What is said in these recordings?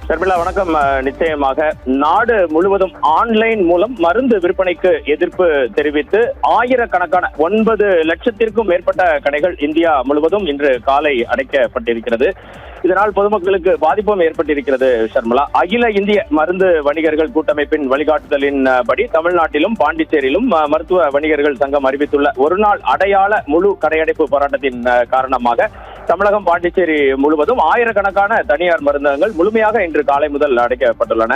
ஷர்மிளா வணக்கம். நிச்சயமாக நாடு முழுவதும் ஆன்லைன் மூலம் மருந்து விற்பனைக்கு எதிர்ப்பு தெரிவித்து ஆயிரக்கணக்கான 9 லட்சத்திற்கும் மேற்பட்ட கடைகள் இந்தியா முழுவதும் இன்று காலை அடைக்கப்பட்டிருக்கிறது. இதனால் பொதுமக்களுக்கு பாதிப்பும் ஏற்பட்டிருக்கிறது. ஷர்மிளா, அகில இந்திய மருந்து வணிகர்கள் கூட்டமைப்பின் வழிகாட்டுதலின்படி தமிழ்நாட்டிலும் பாண்டிச்சேரியிலும் மருத்துவ வணிகர்கள் சங்கம் அறிவித்துள்ள ஒருநாள் அடையாள முழு கடையடைப்பு போராட்டத்தின் காரணமாக தமிழகம் பாண்டிச்சேரி முழுவதும் ஆயிரக்கணக்கான தனியார் மருந்தகங்கள் முழுமையாக இன்று காலை முதல் அடைக்கப்பட்டுள்ளன.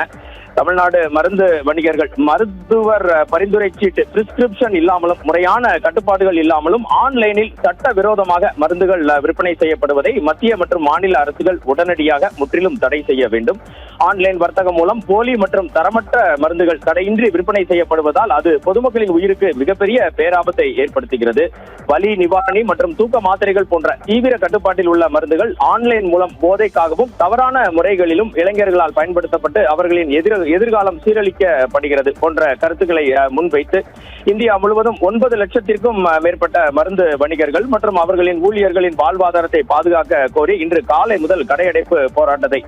தமிழ்நாடு மருந்து வணிகர்கள் மருத்துவர் பரிந்துரை சீட்டு பிரிஸ்கிரிப்ஷன் இல்லாமலும் முறையான கட்டுப்பாடுகள் இல்லாமலும் ஆன்லைனில் சட்ட விரோதமாக மருந்துகள் விற்பனை செய்யப்படுவதை மத்திய மற்றும் மாநில அரசுகள் உடனடியாக முற்றிலும் தடை செய்ய வேண்டும். ஆன்லைன் வர்த்தகம் மூலம் போலி மற்றும் தரமற்ற மருந்துகள் தடையின்றி விற்பனை செய்யப்படுவதால் அது பொதுமக்களின் உயிருக்கு மிகப்பெரிய பேராபத்தை ஏற்படுத்துகிறது. வலி நிவாரணி மற்றும் தூக்க மாத்திரைகள் போன்ற தீவிர கட்டுப்பாட்டில் உள்ள மருந்துகள் ஆன்லைன் மூலம் போதைக்காகவும் தவறான முறைகளிலும் இளைஞர்களால் பயன்படுத்தப்பட்டு அவர்களின் எதிர்காலம் சீரழிக்கப்படுகிறது போன்ற கருத்துக்களை முன்வைத்து இந்தியா முழுவதும் 9 லட்சத்திற்கும் மேற்பட்ட மருந்து வணிகர்கள் மற்றும் அவர்களின் ஊழியர்களின் வாழ்வாதாரத்தை பாதுகாக்க கோரி இன்று காலை முதல்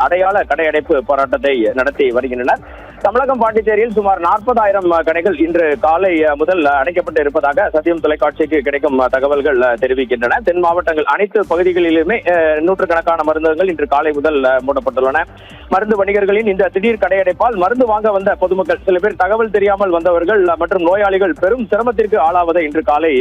அடையாள கடையடைப்பு போராட்டத்தை நடத்தி வருகின்றனர். தமிழகம் பாண்டிச்சேரியில் சுமார் 40,000 கடைகள் இன்று காலை முதல் அடைக்கப்பட்டு இருப்பதாக சத்தியம் தொலைக்காட்சிக்கு கிடைக்கும் தகவல்கள் தெரிவிக்கின்றன. தென் மாவட்டங்கள் அனைத்து பகுதிகளிலுமே நூற்றுக்கணக்கான மருந்தகங்கள் இன்று காலை முதல் மூடப்பட்டுள்ளன. மருந்து வணிகர்களின் இந்த திடீர் கடையடைப்பால் மருந்து வாங்க வந்த பொதுமக்கள், சில பேர் தகவல் தெரியாமல் வந்தவர்கள் மற்றும் நோயாளிகள் பெரும் சிரமத்திற்கு ஆளாவதை இன்று காலை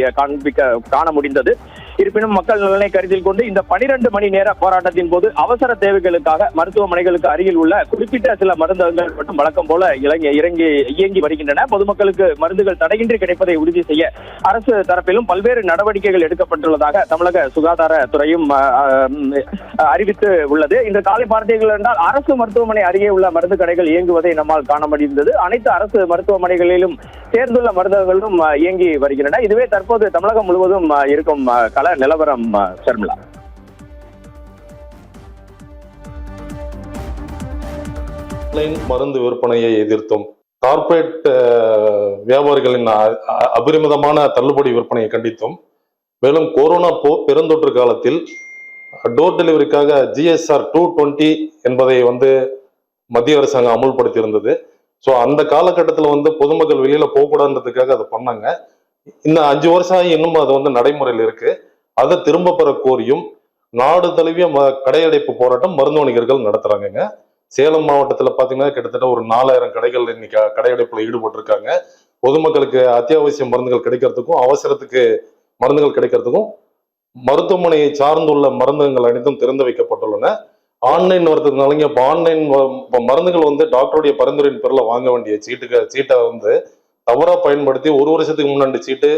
காண முடிந்தது. இருப்பினும் மக்கள் நலனை கருத்தில் கொண்டு இந்த 12 மணி நேர போராட்டத்தின் போது அவசர தேவைகளுக்காக மருத்துவமனைகளுக்கு அருகில் உள்ள குறிப்பிட்ட சில மருந்தகங்கள் மட்டும் வழக்கம் போல இயங்கி வருகின்றன. பொதுமக்களுக்கு மருந்துகள் தடையின்றி கிடைப்பதை உறுதி செய்ய அரசு தரப்பிலும் பல்வேறு நடவடிக்கைகள் எடுக்கப்பட்டுள்ளதாக தமிழக சுகாதாரத்துறையும் அறிவித்து உள்ளது. இன்று காலை பார்த்தீர்கள் என்றால் அரசு மருத்துவமனை அருகே உள்ள மருந்து கடைகள் இயங்குவதை நம்மால் காண முடிந்தது. அனைத்து அரசு மருத்துவமனைகளிலும் சேர்ந்துள்ள மருந்தகங்களும் இயங்கி வருகின்றன. இதுவே தற்போது தமிழகம் முழுவதும் இருக்கும் கள நிலவரம். ஷர்மிளா, மருந்து விற்பனையை எதிர்த்தும் கார்ப்பரேட் வியாபாரிகளின் அபரிமிதமான தள்ளுபடி விற்பனையை கண்டித்தும், மேலும் கொரோனா பெருந்தொற்று காலத்தில் டோர் டெலிவரிக்காக GSR 220 என்பதை மத்திய அரசாங்கம் அமுல்படுத்தி இருந்தது. ஸோ அந்த காலகட்டத்தில் பொதுமக்கள் வெளியில போகக்கூடாதுன்றதுக்காக அதை பண்ணாங்க. இன்னும் 5 வருஷம் ஆகி இன்னும் அது நடைமுறையில் இருக்கு. அதை திரும்ப பெற கோரியும் நாடு தழுவிய கடையடைப்பு போராட்டம் மருந்து வணிகர்கள் நடத்துறாங்க. சேலம் மாவட்டத்தில் பார்த்தீங்கன்னா கிட்டத்தட்ட ஒரு 4000 கடைகள் இன்னைக்கு கடையடைப்புல ஈடுபட்டிருக்காங்க. பொதுமக்களுக்கு அத்தியாவசிய மருந்துகள் கிடைக்கிறதுக்கும் அவசரத்துக்கு மருந்துகள் கிடைக்கிறதுக்கும் மருத்துவமனையை சார்ந்துள்ள மருந்தகங்கள் அனைத்தும் திறந்து வைக்கப்பட்டுள்ளன. ஆன்லைன் வரதுனால இப்போ ஆன்லைன் மருந்துகள் டாக்டருடைய பரிந்துரையின் பேரில் வாங்க வேண்டிய சீட்டை தவறா பயன்படுத்தி 1 வருஷத்துக்கு முன்னாடி சீட்டு,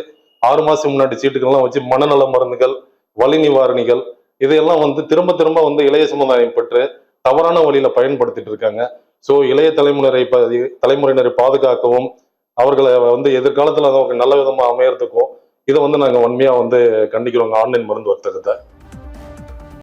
6 மாசம் முன்னாடி சீட்டுகள்லாம் வச்சு மனநல மருந்துகள், வலி நிவாரணிகள் இதையெல்லாம் திரும்ப திரும்ப இளைய சமுதாயம் பெற்று தவறான வழியில பயன்படுத்திட்டு இருக்காங்க. ஸோ இளைய தலைமுறையினரை பாதுகாக்கவும் அவர்களை எதிர்காலத்துல நல்ல விதமா அமையறதுக்கும் இதை நாங்க வன்மையா கண்டிக்கிறோங்க ஆன்லைன் மருந்து வர்த்தகத்தை.